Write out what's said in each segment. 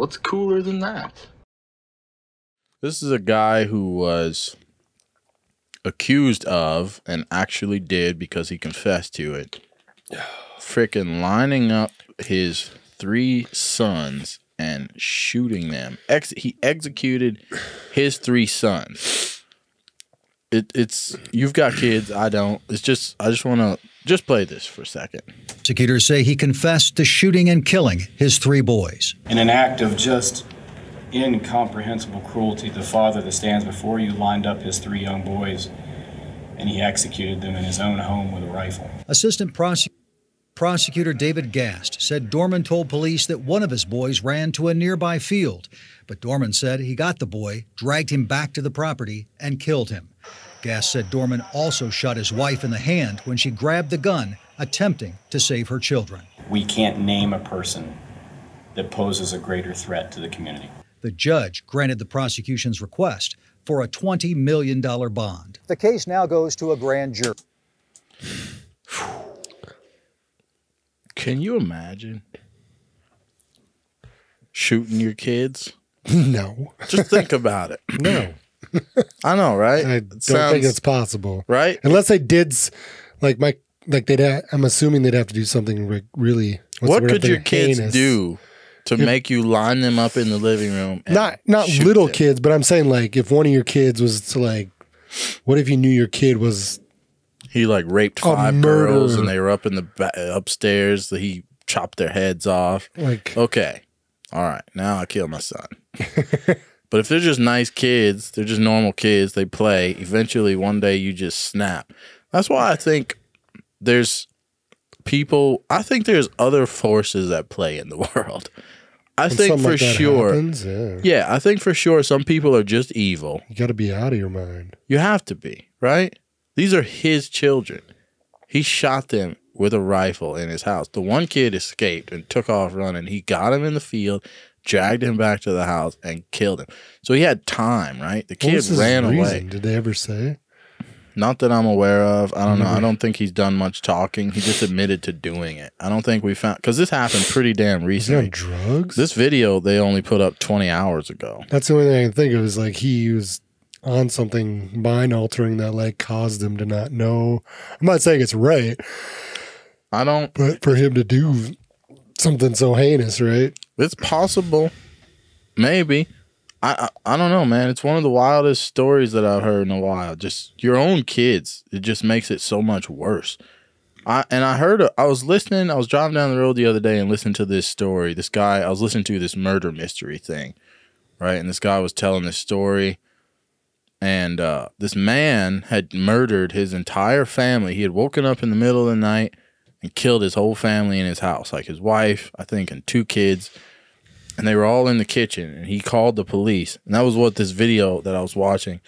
What's cooler than that? This is a guy who was accused of and actually did because he confessed to it. Freaking lining up his 3 sons and shooting them. He executed his 3 sons. It's you've got kids, I don't. I just want to just play this for a second. Prosecutors say he confessed to shooting and killing his 3 boys. In an act of just incomprehensible cruelty, the father that stands before you lined up his 3 young boys, and he executed them in his own home with a rifle. Assistant Prosecutor David Gast said Dorman told police that one of his boys ran to a nearby field, but Dorman said he got the boy, dragged him back to the property, and killed him. Gast said Dorman also shot his wife in the hand when she grabbed the gun, attempting to save her children. We can't name a person that poses a greater threat to the community. The judge granted the prosecution's request for a $20 million bond. The case now goes to a grand jury. Can you imagine shooting your kids? No. Just think about it. No. I know, right? I don't think it's possible. Right? Unless they did, I'm assuming they'd have to do something really. What could your kids do to make you line them up in the living room? And not little kids, but I'm saying like if one of your kids was to like, what if you knew your kid was he like raped 5 girls and they were up in the upstairs? He chopped their heads off. Like, okay, all right, now I kill my son. But if they're just nice kids, they're just normal kids, they play, eventually one day you just snap. That's why I think there's other forces at play in the world. I think for sure. Happens, yeah, I think for sure some people are just evil. You got to be out of your mind. You have to be, right? These are his children. He shot them with a rifle in his house. The one kid escaped and took off running. He got him in the field, dragged him back to the house, and killed him. So he had time, right? The kid ran away. Did they ever say? Not that I'm aware of. I don't know. I don't think he's done much talking. He just admitted to doing it. I don't think we found, because this happened pretty damn recently. Was he on drugs? This video they only put up 20 hours ago. That's the only thing I can think of is like he was on something mind altering that like caused him to not know. I'm not saying it's right. But for him to do something so heinous, right? It's possible. Maybe. I don't know, man. It's one of the wildest stories that I've heard in a while. Just your own kids. It just makes it so much worse. I was driving down the road the other day and listened to this story. I was listening to this murder mystery thing, right? And this guy was telling this story. And this man had murdered his entire family. He had woken up in the middle of the night and killed his whole family in his house, like his wife, I think, and 2 kids. And they were all in the kitchen, and he called the police. And that was what this video that I was watching,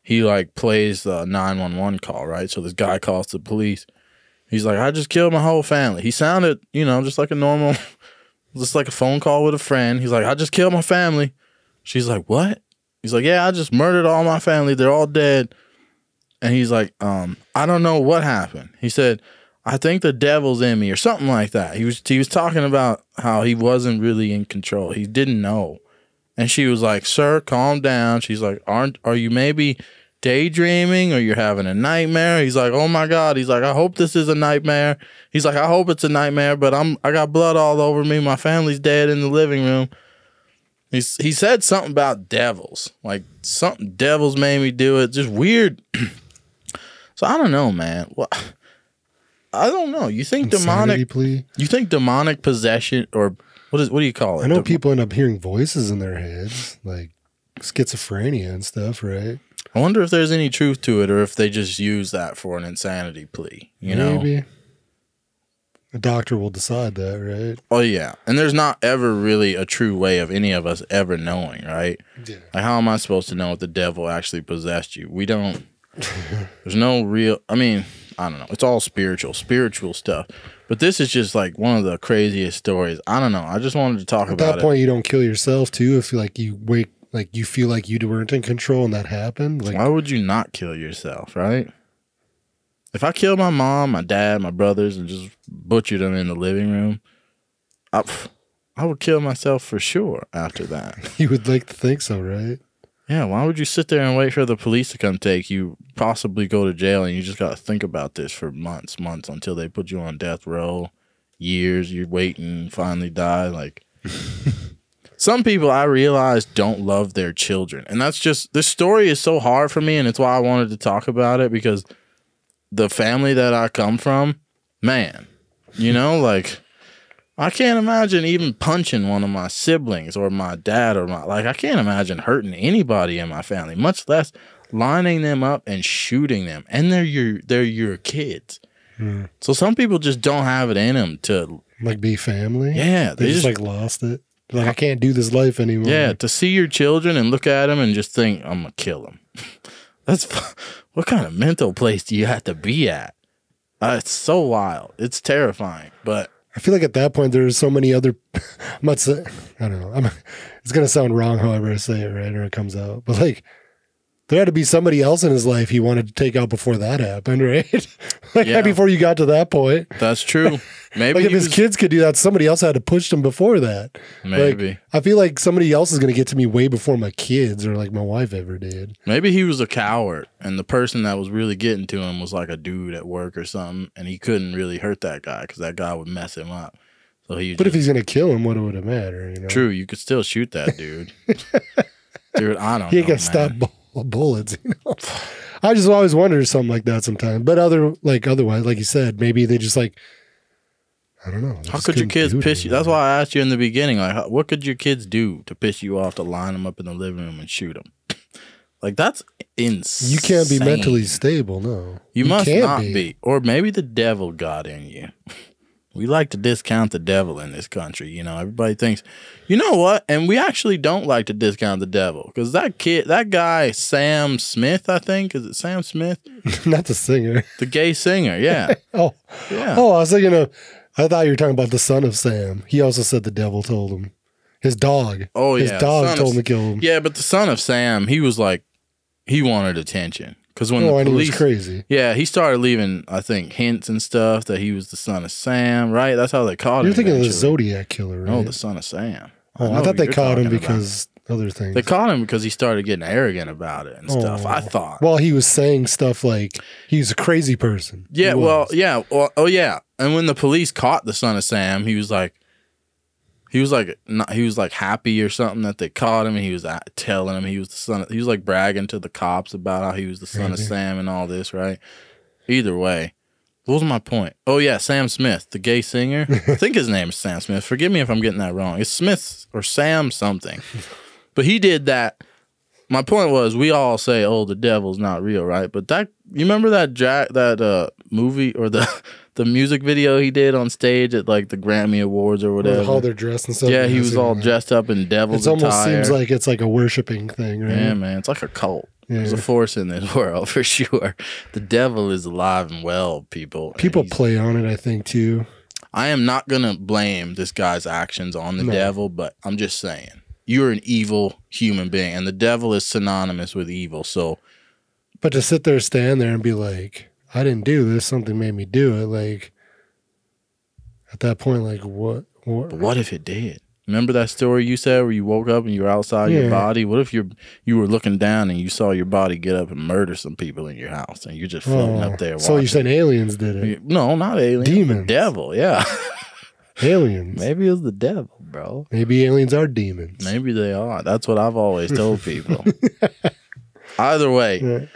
he like plays the 911 call, right? So this guy calls the police. He's like, I just killed my whole family. He sounded, just like a normal, just like a phone call with a friend. He's like, I just killed my family. She's like, what? He's like, yeah, I just murdered all my family. They're all dead. And he's like, I don't know what happened. He said, I think the devil's in me or something like that. He was talking about how he wasn't really in control. He didn't know. And she was like, sir, calm down. She's like, are you maybe daydreaming or you're having a nightmare? He's like, oh my God. He's like, I hope this is a nightmare. He's like, I hope it's a nightmare, but I got blood all over me. My family's dead in the living room. He said something about devils. Like something devils made me do it. Just weird. So I don't know, man. What? I don't know. You think demonic? You think demonic possession, or what do you call it? I know people end up hearing voices in their heads, like schizophrenia and stuff, right? I wonder if there's any truth to it, or if they just use that for an insanity plea. Maybe a doctor will decide that, right? Oh yeah, and there's not ever really a true way of any of us ever knowing, right? Yeah. Like, how am I supposed to know if the devil actually possessed you? We don't. There's no real. I mean, I don't know. It's all spiritual stuff. But this is just like one of the craziest stories. I don't know. I just wanted to talk about it. At that point, you don't kill yourself too if like you feel like you weren't in control and that happened. Like, why would you not kill yourself, right? If I killed my mom, my dad, my brothers, and just butchered them in the living room, I would kill myself for sure after that. You would like to think so, right? Yeah, why would you sit there and wait for the police to come take you, possibly go to jail, and you just got to think about this for months until they put you on death row, years, you're waiting, finally die. Like, some people I realize don't love their children. And that's just, this story is so hard for me, and it's why I wanted to talk about it, because the family that I come from, man, you know, like, I can't imagine even punching one of my siblings or my dad or I can't imagine hurting anybody in my family, much less lining them up and shooting them. And they're your kids. So some people just don't have it in them to like be family. Yeah. They just like lost it. Like, I can't do this life anymore. Yeah. To see your children and look at them and just think, I'm going to kill them. What kind of mental place do you have to be at? It's so wild. It's terrifying, but I feel like at that point there's so many other. I don't know. It's gonna sound wrong, however I say it, right, or it comes out. But like, there had to be somebody else in his life he wanted to take out before that happened, right? Like, yeah. Before you got to that point. That's true. Maybe like if his kids could do that, somebody else had to push them before that. Maybe. Like, I feel like somebody else is gonna get to me way before my kids or like my wife ever did. Maybe he was a coward, and the person that was really getting to him was like a dude at work or something, and he couldn't really hurt that guy because that guy would mess him up. So if he's gonna kill him, what would it matter? You know? True, you could still shoot that dude. Dude, I don't know. He ain't gonna stop bullets. You know? I just always wondered something like that sometimes. But otherwise, like you said, maybe they just like, I don't know. How could your kids piss you? That's why I asked you in the beginning, like, what could your kids do to piss you off to line them up in the living room and shoot them? Like, that's insane. You can't be mentally stable, no. You must not be. Or maybe the devil got in you. We like to discount the devil in this country. You know, everybody thinks, you know what? And we actually don't like to discount the devil, because that guy, Sam Smith, I think. Is it Sam Smith? Not the singer. The gay singer, yeah. Yeah. Oh, I was thinking I thought you were talking about the son of Sam. He also said the devil told him. His dog. Oh, yeah. His dog told him to kill him. Yeah, but the son of Sam, he was like, he wanted attention. Because when the police, he was crazy. Yeah, he started leaving, I think, hints and stuff that he was the son of Sam, right? That's how they caught him. You're thinking of the Zodiac killer, right? No, the son of Sam. Oh, I thought they caught him because other things. They caught him because he started getting arrogant about it and stuff, I thought. Well, he was saying stuff like he's a crazy person. Yeah, yeah. And when the police caught the son of Sam, he was like happy or something that they caught him, and he was telling him he was the son. He was like bragging to the cops about how he was the son of Sam and all this, right? Either way, what was my point? Oh yeah, Sam Smith, the gay singer. I think his name is Sam Smith. Forgive me if I'm getting that wrong. It's Smith or Sam something, but he did that. My point was, we all say, "Oh, the devil's not real," right? But you remember that movie or the music video he did on stage at like the Grammy Awards or whatever? How they're dressed and stuff. Yeah, he was all dressed up in devil's attire. It almost seems like it's like a worshiping thing, right? Yeah, man, it's like a cult. Yeah. There's a force in this world for sure. The devil is alive and well, people. People play on it, I think, too. I am not gonna blame this guy's actions on the devil, but I'm just saying, you're an evil human being, and the devil is synonymous with evil. So, but to sit there, stand there, and be like, "I didn't do this. Something made me do it." Like, at that point, like, what? But what if it did? Remember that story you said where you woke up and you were outside your body? What if you were looking down and you saw your body get up and murder some people in your house, and you're just floating up there watching? So you're saying aliens did it? No, not aliens. Demons. The devil, yeah. Aliens. Maybe it was the devil, bro. Maybe aliens are demons. Maybe they are. That's what I've always told people. Either way,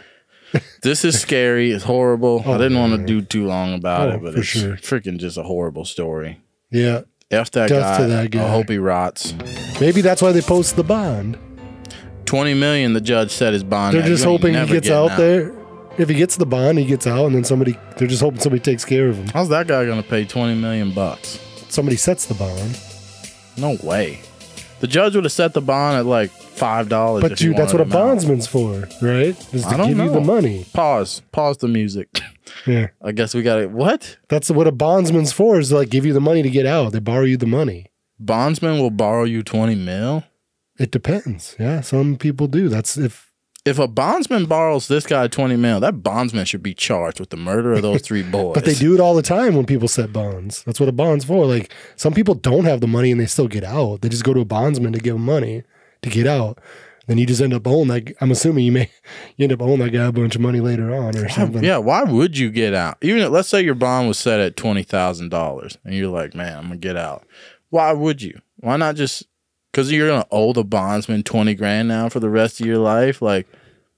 this is scary. It's horrible. I didn't want to do too long about it, but it's freaking just a horrible story. Yeah. F that guy. I hope he rots. Maybe that's why they post the bond. $20 million, the judge said his bond. They're just hoping he gets out there. If he gets the bond, he gets out, and then they're just hoping somebody takes care of him. How's that guy going to pay $20 million? Somebody sets the bond. No way. The judge would have set the bond at like $5. But dude, that's what a bondsman's for, right? Is to give you the money. Pause the music. Yeah. I guess we got it. What? That's what a bondsman's for, is to like give you the money to get out. They borrow you the money. Bondsman will borrow you $20 million? It depends. Yeah, some people do. That's if if a bondsman borrows this guy 20 mil, that bondsman should be charged with the murder of those 3 boys. But they do it all the time when people set bonds. That's what a bond's for. Like, some people don't have the money and they still get out. They just go to a bondsman to give them money to get out. Then you just end up owing that. I'm assuming you end up owing that guy a bunch of money later on or something. Yeah, why would you get out? Even let's say your bond was set at $20,000 and you're like, man, I'm gonna get out. Why would you? Why not just because you're gonna owe the bondsman 20 grand now for the rest of your life? Like,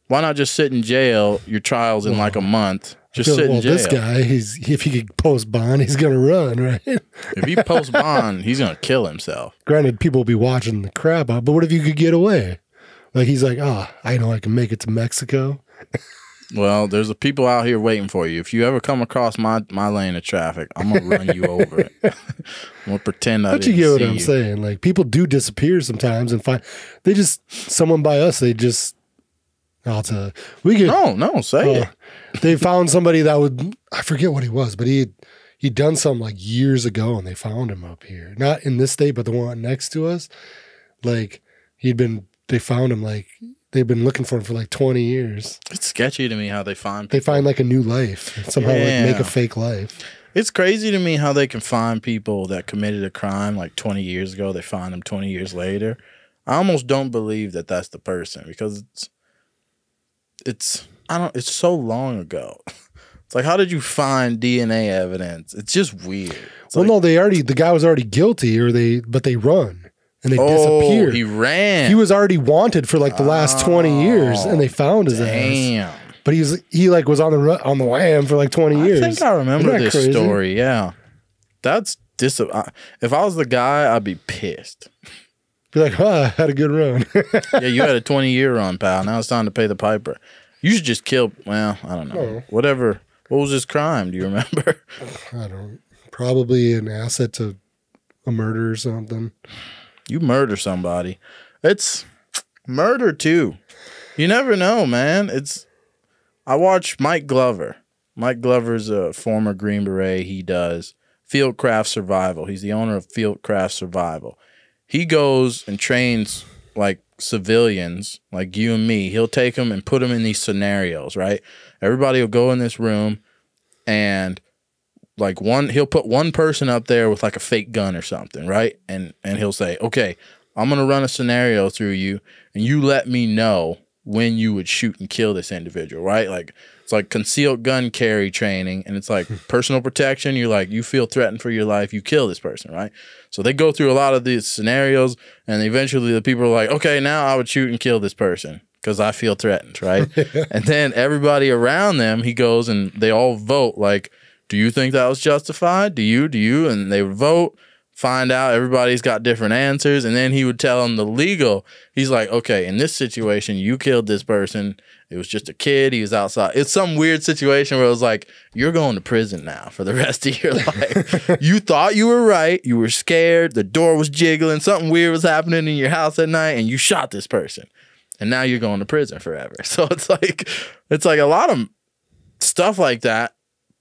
why not just sit in jail? Your trial's in like a month. Just sit in jail. This guy, if he could post bond, he's gonna run, right? If he posts bond, he's gonna kill himself. Granted, people will be watching the crap out, but what if you could get away? Like, he's like, I know I can make it to Mexico. Well, there's a people out here waiting for you. If you ever come across my lane of traffic, I'm gonna run you over it. I'm gonna pretend I didn't see you. But you get what I'm saying. Like, people do disappear sometimes and someone by us, they just, I'll tell you. We get, no, say it. They found somebody that would, I forget what he was, but he'd done something like years ago and they found him up here. Not in this state, but the one next to us. Like, they found him, like, they've been looking for him for like 20 years. It's sketchy to me how they find people. They find like a new life and somehow like make a fake life. It's crazy to me how they can find people that committed a crime like 20 years ago. They find them 20 years later. I almost don't believe that that's the person because it's so long ago. It's like, how did you find DNA evidence? It's just weird. No, the guy was already guilty but they run. And they disappeared. He ran. He was already wanted for like the last 20 years, and they found his ass. But he like was on the lam for like 20 years. I think I remember this story. Yeah, that's if I was the guy, I'd be pissed. Be like, I had a good run. Yeah, you had a 20-year run, pal. Now it's time to pay the piper. You should just kill. Well, I don't know. Whatever. What was his crime? Do you remember? I don't. Probably an asset to a murder or something. You murder somebody. It's murder too. You never know, man. I watch Mike Glover. Mike Glover's a former Green Beret. He does Fieldcraft Survival. He's the owner of Fieldcraft Survival. He goes and trains like civilians like you and me. He'll take them and put them in these scenarios, right? Everybody will go in this room and like he'll put one person up there with like a fake gun or something, right? And he'll say, okay, I'm going to run a scenario through you and you let me know when you would shoot and kill this individual, right? Like, it's like concealed gun carry training and it's like personal protection. You're like, you feel threatened for your life, you kill this person, right? So they go through a lot of these scenarios and eventually the people are like, okay, now I would shoot and kill this person because I feel threatened, right? And then everybody around them, he goes and they all vote like, do you think that was justified? Do you? And they would vote, find out everybody's got different answers. And then he would tell them the legal. He's like, okay, in this situation, you killed this person. It was just a kid. He was outside. It's some weird situation where it was like, you're going to prison now for the rest of your life. You thought you were right. You were scared. The door was jiggling. Something weird was happening in your house at night. And you shot this person. And now you're going to prison forever. So it's like a lot of stuff like that.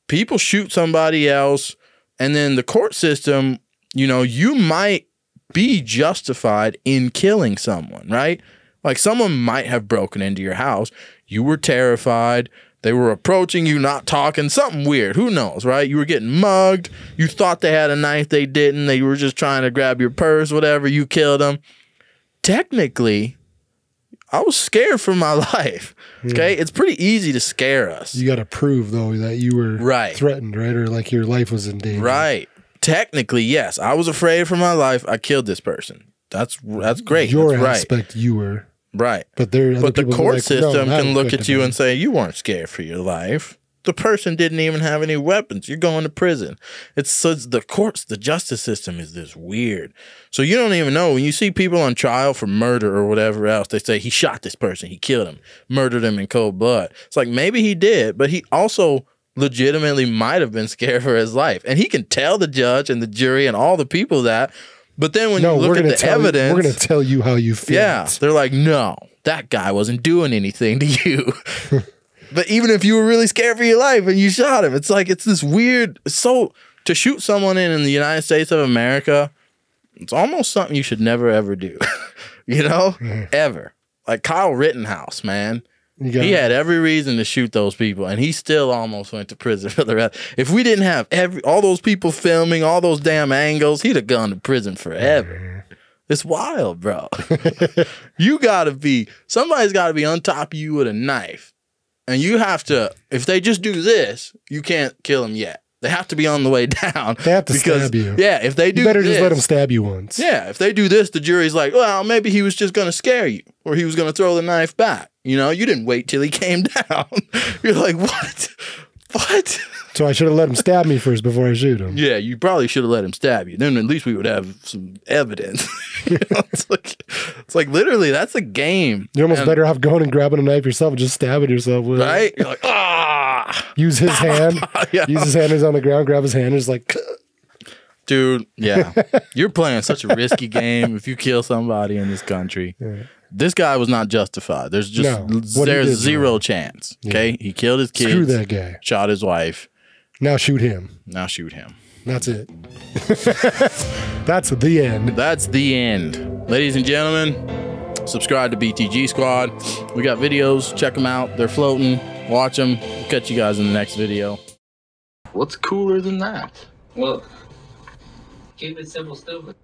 People shoot somebody else, and then the court system, you might be justified in killing someone, right? Like someone might have broken into your house. You were terrified. They were approaching you, not talking, something weird. Who knows, right? You were getting mugged. You thought they had a knife. They didn't. They were just trying to grab your purse, whatever. You killed them. Technically, I was scared for my life. Okay, it's pretty easy to scare us. You got to prove though that you were threatened, right, or like your life was in danger. Right. Technically, yes, I was afraid for my life. I killed this person. That's great. Your that's aspect, you were right. But the court system can look at you and say you weren't scared for your life. The person didn't even have any weapons. You're going to prison. It's the courts, the justice system is this weird. So you don't even know when you see people on trial for murder or whatever else, they say he shot this person, he killed him, murdered him in cold blood. It's like maybe he did, but he also legitimately might have been scared for his life. And he can tell the judge and the jury and all the people that. But then when you look at the evidence, we're going to tell you how you feel. Yeah, they're like, no, that guy wasn't doing anything to you. But even if you were really scared for your life and you shot him, it's like, it's this weird, to shoot someone in the United States of America, it's almost something you should never, ever do, ever. Like Kyle Rittenhouse, man. He had every reason to shoot those people, and he still almost went to prison for the rest. If we didn't have all those people filming, all those damn angles, he'd have gone to prison forever. It's wild, bro. Somebody's got to be on top of you with a knife, and you have to. If they just do this, you can't kill them yet. They have to be on the way down. They have to stab you. Yeah, if they do, you better just let them stab you once. Yeah, if they do this, the jury's like, well, maybe he was just going to scare you, or he was going to throw the knife back. You know, you didn't wait till he came down. You're like, what? What? So I should have let him stab me first before I shoot him. Yeah, you probably should have let him stab you. Then at least we would have some evidence. You know, it's like literally that's a game. You're almost better off going and grabbing a knife yourself and just stabbing yourself with right? it. You're like, Use his hand. Yeah. Use his hand. He's on the ground. Grab his hand. And just like, dude, yeah. You're playing such a risky game if you kill somebody in this country. Yeah. This guy was not justified. There's zero chance. Okay, he killed his kids. Screw that guy. Shot his wife. Now shoot him. Now shoot him. That's it. That's the end. That's the end. Ladies and gentlemen, subscribe to BTG Squad. We got videos. Check them out. They're floating. Watch them. We'll catch you guys in the next video. What's cooler than that? Well, keep it simple, stupid.